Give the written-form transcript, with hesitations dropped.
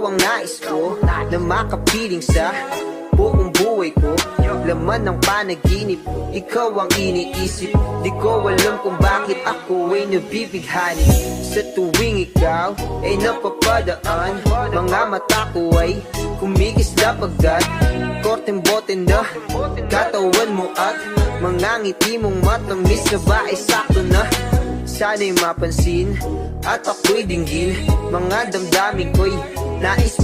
ang nais ko, na makapiling sa buong buhay ko. Laman ng panaginip, ikaw ang iniisip. Di ko alam kung bakit ako ay nabibighani. Sa tuwing ikaw ay napapadaan, mga mata ko ay kumikisla pagkat korteng bote na katawan mo at mga ngiti mong matamis na ba ay sakto na. Sana'y mapansin at ako'y dinggin, mga damdamin ko'y nais